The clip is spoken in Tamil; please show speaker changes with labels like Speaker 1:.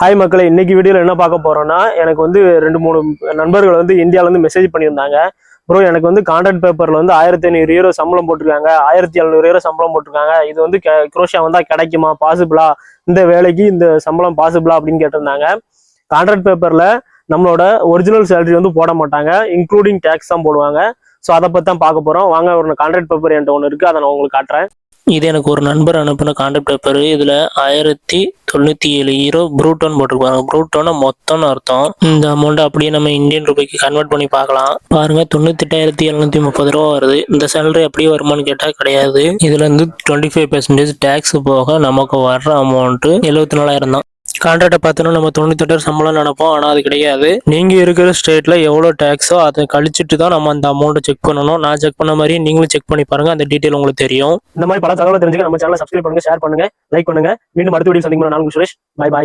Speaker 1: ஹாய் மக்களே, இன்னைக்கு வீடியோவில் என்ன பார்க்க போறோம்னா, எனக்கு வந்து 2-3 நண்பர்கள் வந்து இந்தியாவிலேருந்து மெசேஜ் பண்ணியிருந்தாங்க. ப்ரோ, எனக்கு வந்து கான்ட்ராக்ட் பேப்பரில் வந்து 1500 யூரோ சம்பளம் போட்டிருக்காங்க, 1700 யூரோ சம்பளம் போட்டிருக்காங்க. இது வந்து குரோஷியா வந்தால் கிடைக்குமா, பாசிபிளா, இந்த வேலைக்கு இந்த சம்பளம் பாசிபிளா அப்படின்னு கேட்டிருந்தாங்க. கான்ட்ராக்ட் பேப்பரில் நம்மளோட ஒரிஜினல் சேலரி வந்து போட மாட்டாங்க, இன்க்ளூடிங் டேக்ஸ் தான் போடுவாங்க. ஸோ அதை பற்றி தான் பார்க்க போகிறோம். வாங்க, ஒரு கான்ட்ராக்ட் பேப்பர் என்கிட்ட ஒன்று இருக்குது, அதை நான் உங்களுக்கு காட்டுறேன்.
Speaker 2: இது எனக்கு ஒரு நண்பர் அனுப்பின கான்ட்ராக்ட் பேப்பர். இதுல 1097 யூரோ ப்ரூட்டோன்னு போட்டிருப்பாங்க. ப்ரூட்டோன்னா மொத்தம்னு அர்த்தம். இந்த அமௌண்ட் அப்படியே நம்ம இந்தியன் ரூபாய்க்கு கன்வெர்ட் பண்ணி பார்க்கலாம். பாருங்க, 98,730 ரூபா வருது. இந்த சேலரி அப்படியே வருமானு கேட்டா கிடையாது. இதுல இருந்து 25% டேக்ஸ் போக நமக்கு வர்ற அமௌண்ட் 74,000 தான். கான்ட்ராக்டை பார்த்தோன்னா நம்ம 98 சம்பளம் நினைப்போம், ஆனால் அது கிடையாது. நீங்கள் இருக்கிற ஸ்டேட்டில் எவ்வளோ டேக்ஸோ அதை கழிச்சிட்டு தான் நம்ம அந்த அமௌண்ட்டை செக் பண்ணணும். நான் செக் பண்ண மாதிரி நீங்களும் செக் பண்ணி பாருங்க, அந்த டீட்டெயில் உங்களுக்கு தெரியும்.
Speaker 1: இந்த மாதிரி பல தகவலை தெரிஞ்சுக்க நம்ம சேனலை சப்ஸ்கிரைப் பண்ணுங்க, ஷேர் பண்ணுங்க, லைக் பண்ணுங்க. மீண்டும் அடுத்த வீடியோ சந்திக்கும். நான் சுரேஷ். Bye bye.